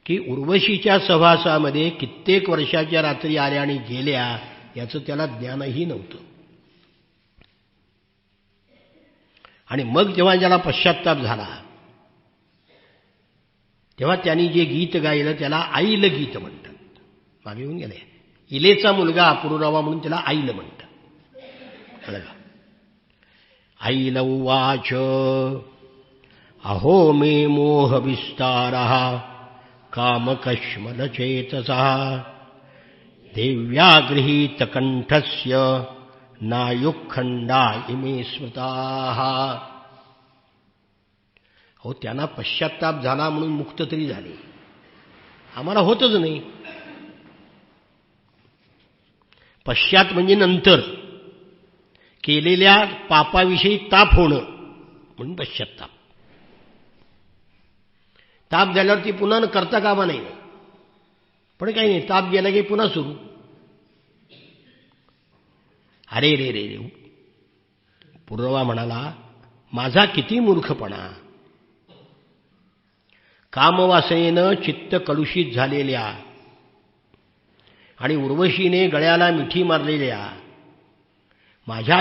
की उर्वशीच्या सहवासामध्ये कित्येक वर्षाच्या रात्री आल्या आणि गेल्या याचं त्याला ज्ञानही नव्हतं. आणि मग जेव्हा ज्याला पश्चात्ताप झाला तेव्हा त्यांनी जे गीत गायलं त्याला आईल गीत म्हणतात. मागे येऊन गेले, इलेचा मुलगा पुरुरवा म्हणून त्याला आईल म्हणतात. कळलं? आईल उवाच अहो मे मोह विस्तारः कामकश्मलचेतसः देव्या गृहीत कंठस्य नायुखंडा इमे स्मृताः. हो, त्यांना पश्चात्ताप झाला म्हणून मुक्त तरी झाले, आम्हाला होतच नाही. पश्चात म्हणजे नंतर केलेल्या पापाविषयी ताप होणं म्हणून पश्चात्ताप. ताप झाल्यावर ती पुन्हा करता कामा नाही. पण काही नाही, ताप गेला की पुन्हा सुरू. अरे रे रे रे, पुरुरवा म्हणाला, माझा किती मूर्खपणा. कामवासनेनं चित्त कलुषित झालेल्या आणि उर्वशीने गळ्याला मिठी मारलेल्या माझ्या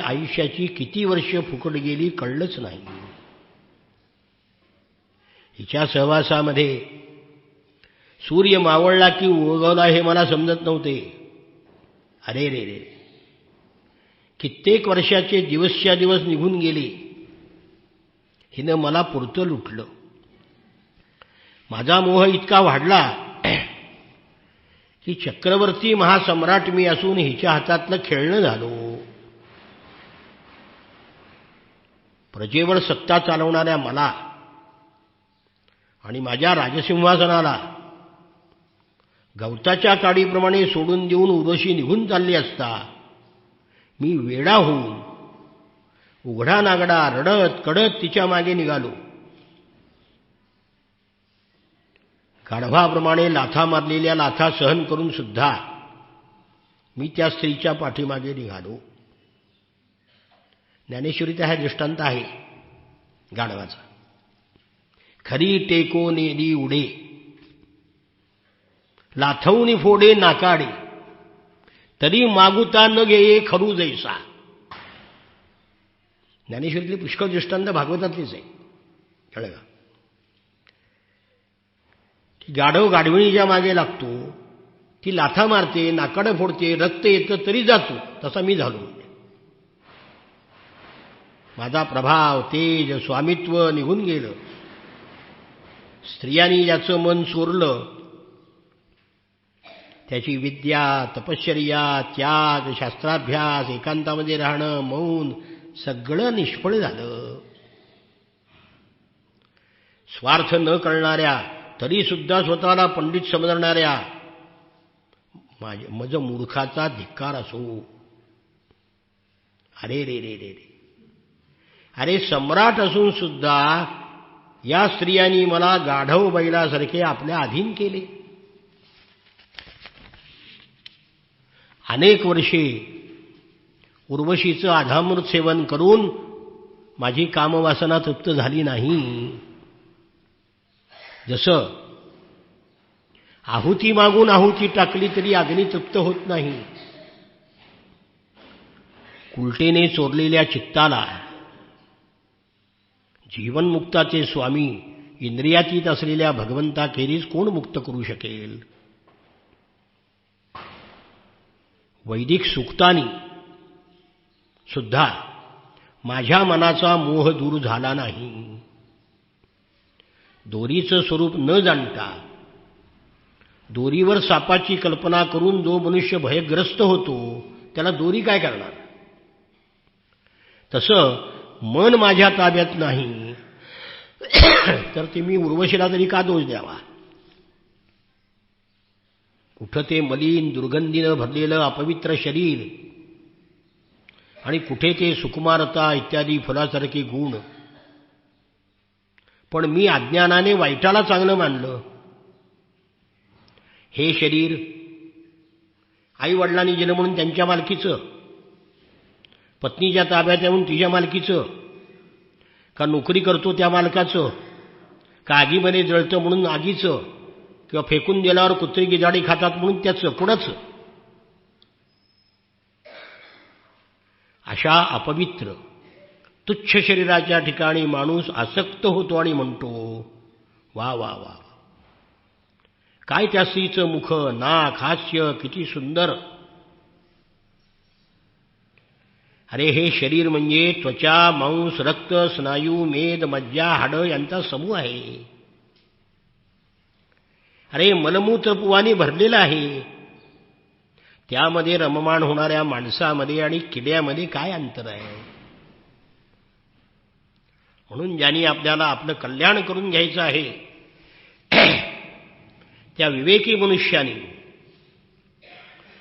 आयुष्याची किती वर्ष फुकट गेली कळलंच नाही. हिच्या सहवासामध्ये सूर्य मावळला की उगवला हे मला समजत नव्हते. अरे रे रे, कित्येक वर्षाचे दिवसच्या दिवस निघून गेले, हिनं मला पुरतं लुटलं. माझा मोह इतका वाढला की चक्रवर्ती महासम्राट मी असून हिच्या हातातलं खेळणं झालो. प्रजेवर सत्ता चालवणाऱ्या मला आणि माझ्या राजसिंहासनाला गवताच्या काडीप्रमाणे सोडून देऊन उर्वशी निघून चालली असता मी वेडा होऊन उघडा नागडा रडत कडत तिच्या मागे निघालो. गाढवाप्रमाणे लाथा मारलेल्या लाथा सहन करून सुद्धा मी त्या स्त्रीच्या पाठीमागे निघालो. ज्ञानेश्वरीचा हा दृष्टांत आहे गाढवाचा. खरी टेको नेली उडे, लाथवणी फोडे नाकाडे, तरी मागुता न घेये खरू जैसा. ज्ञानेश्वरीतले पुष्कळ दृष्टांत भागवतातलीच आहे. कळलं का? गाढव गाढविणीच्या मागे लागतो, ती लाथा मारते, नाकाडं फोडते, रक्त येतं तरी जातो. तसा मी झालो. माझा प्रभाव, तेज, स्वामित्व निघून गेलं. स्त्रियांनी ज्याचं मन चोरलं, त्याची विद्या, तपश्चर्या, त्याग, शास्त्राभ्यास, एकांतामध्ये राहणं, मौन, सगळं निष्फळ झालं. स्वार्थ न कळणाऱ्या, तरी सुद्धा स्वतःला पंडित समजणाऱ्या मज मूर्खाचा धिक्कार असो. अरे रे रे रे रे, अरे सम्राट असून सुद्धा या स्त्रियांनी मला गाढव बैलासारखे आपल्या अधीन केले. अनेक वर्षे उर्वशीचं अधामृत सेवन करून माझी कामवासना तृप्त झाली नाही. जसं आहुती मागून आहुती टाकली तरी अग्नी तृप्त होत नाही, उलटेने चोरलेल्या चित्ताला जीवनमुक्ताचे स्वामी इंद्रियातीत असलेल्या भगवंताखेरीज कोण मुक्त करू शकेल. वैदिक सूक्तांनी सुद्धा माझ्या मनाचा मोह दूर झाला नाही. दोरीचं स्वरूप न जाणता दोरीवर सापाची कल्पना करून जो मनुष्य भयग्रस्त होतो त्याला दोरी काय करणार. तसं मन माझ्या ताब्यात नाही तर ते मी उर्वशीला तरी का दोष द्यावा. कुठं ते मलिन दुर्गंधीनं भरलेलं अपवित्र शरीर आणि कुठे ते सुकुमारता इत्यादी फुलासारखे गुण. पण मी अज्ञानाने वाईटाला चांगलं मानलं. हे शरीर आई वडिलांनी दिलं म्हणून त्यांच्या मालकीचं, पत्नीच्या ताब्यात आहे म्हणून तिच्या मालकीचं, का नोकरी करतो त्या मालकाचं, का आगीमध्ये जळतं म्हणून आगीचं, किंवा फेकून दिल्यावर कुत्री गिजाडी खातात म्हणून त्याचं, कुणाचं. अशा अपवित्र तुच्छ शरीराच्या ठिकाणी माणूस आसक्त होतो आणि म्हणतो वा वा वा, काय त्या स्त्रीचं मुख, नाक, हास्य किती सुंदर. अरे हे शरीर म्हणजे त्वचा, मांस, रक्त, स्नायू, मेद, मज्जा, हाडं यांचा समूह आहे. अरे मलमूत्र पुवाने भरलेलं आहे. त्यामध्ये रममाण होणाऱ्या माणसामध्ये आणि किड्यामध्ये काय अंतर आहे. म्हणून ज्यांनी आपल्याला आपलं कल्याण करून घ्यायचं आहे त्या विवेकी मनुष्याने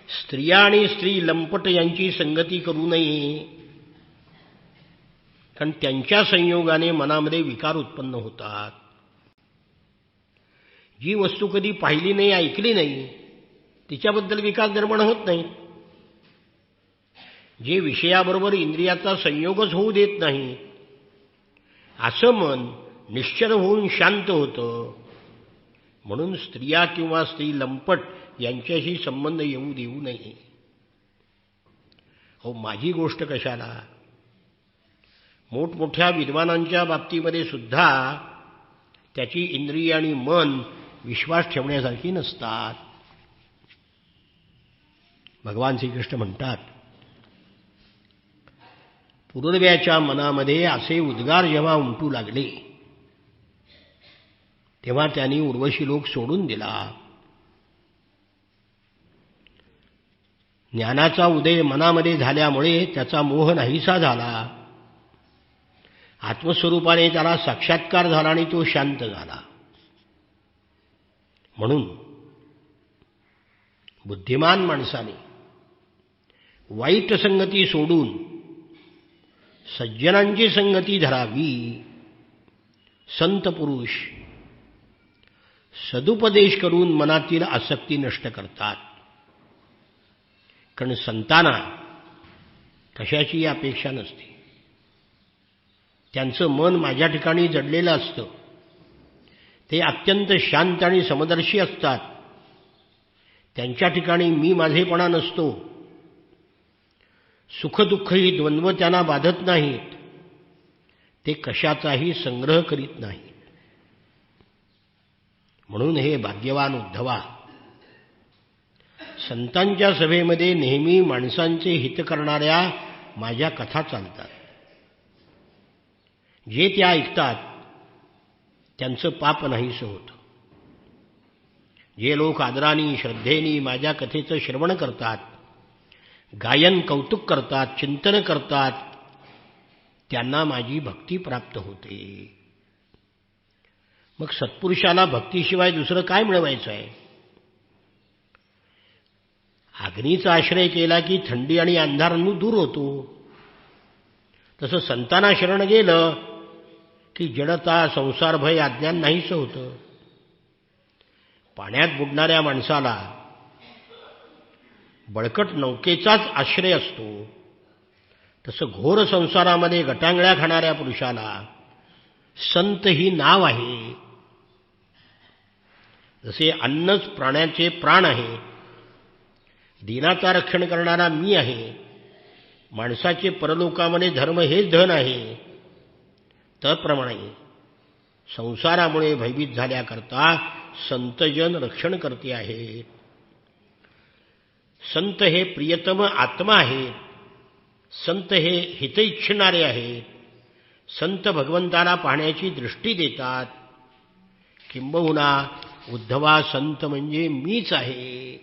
स्त्रिया आणि स्त्री लंपट यांची संगती करू नये. कारण त्यांच्या संयोगाने मनामध्ये विकार उत्पन्न होतात. जी वस्तू कधी पाहिली नाही, ऐकली नाही, तिच्याबद्दल विकार निर्माण होत नाही. जे विषयाबरोबर इंद्रियाचा संयोगच होऊ देत नाही असं मन निश्चल होऊन शांत होतं. म्हणून स्त्रिया किंवा स्त्री लंपट यांच्याशी संबंध येऊ देऊ नये. हो, माझी गोष्ट कशाला, मोठमोठ्या विद्वानांच्या बाबतीमध्ये सुद्धा त्याची इंद्रिय आणि मन विश्वास ठेवण्यासारखी नसतात. भगवान श्रीकृष्ण म्हणतात, पूर्व्याच्या मनामध्ये असे उद्गार जेव्हा उमटू लागले तेव्हा त्यांनी उर्वशी लोक सोडून दिला. ज्ञानाचा उदय मनामध्ये झाल्यामुळे त्याचा मोह नाहीसा झाला. आत्मस्वरूपाने त्याला साक्षात्कार झाला आणि तो शांत झाला. म्हणून बुद्धिमान माणसाने वाईट संगती सोडून सज्जनांची संगती धरावी. संत पुरुष सदुपदेश करून मनातील आसक्ती नष्ट करतात. कारण संतांना कशाची अपेक्षा नसते. त्यांचं मन माझ्या ठिकाणी जडलेलं असतं. ते अत्यंत शांत आणि समदर्शी असतात. त्यांच्या ठिकाणी मी माझेपणा नसतो. सुखदुःख ही द्वंद्व त्यांना बाधत नाहीत. ते कशाचाही संग्रह करीत नाहीत. म्हणून हे भाग्यवान उद्धवा, संतांच्या सभेमध्ये नेहमी माणसांचे हित करणाऱ्या माझ्या कथा चालतात. जे त्या ऐकतात त्यांचं पाप नाहीसं होतं. जे लोक आदराने श्रद्धेने माझ्या कथेचं श्रवण करतात, गायन कौतुक करतात, चिंतन करतात, त्यांना माझी भक्ती प्राप्त होते. मग सत्पुरुषाला भक्तीशिवाय दुसरं काय मिळवायचं आहे? अग्नीचा आश्रय केला की थंडी आणि अंधार दूर होतो. तसं संतांना शरण गेलं की जडता, संसारभय, अज्ञान नाहीसं होतं. पाण्यात बुडणाऱ्या माणसाला बळकट नौकेचाच आश्रय असतो, तसं घोर संसारामध्ये गटांगळ्या खाणाऱ्या पुरुषाला संत ही नाव आहे. जसे अन्नच प्राण्याचे प्राण आहे, दीनाचा रक्षण करणारा मी आहे, माणसाचे परलोकामध्ये धर्म हेच धन आहे, त्याप्रमाणे संसारामुळे भयभीत झाल्याकरता संतजन रक्षण करते आहेत. संत हे प्रियतम आत्मा आहेत. संत हे हित इच्छिणारे आहेत. संत भगवंताला पाहण्याची दृष्टी देतात. किंबहुना उद्धवा, संत म्हणजे मीच आहे.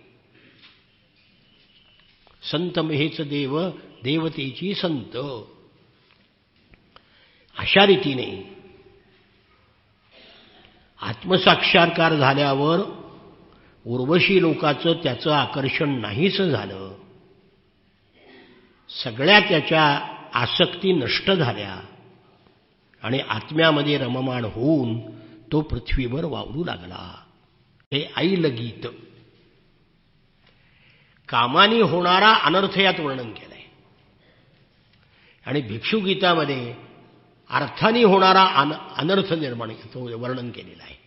संत हेच देव, देवतेची संत. अशा रीतीने आत्मसाक्षात्कार झाल्यावर उर्वशी लोकाचं त्याचं आकर्षण नाहीच झालं. सगळ्या त्याच्या आसक्ती नष्ट झाल्या आणि आत्म्यामध्ये रममाण होऊन तो पृथ्वीवर वावरू लागला. हे ऐल गीत. कामानी होणारा अनर्थ यात वर्णन केलंय आणि भिक्षुगीतामध्ये अर्थाने होणारा अनर्थ निर्माण वर्णन केलेला आहे.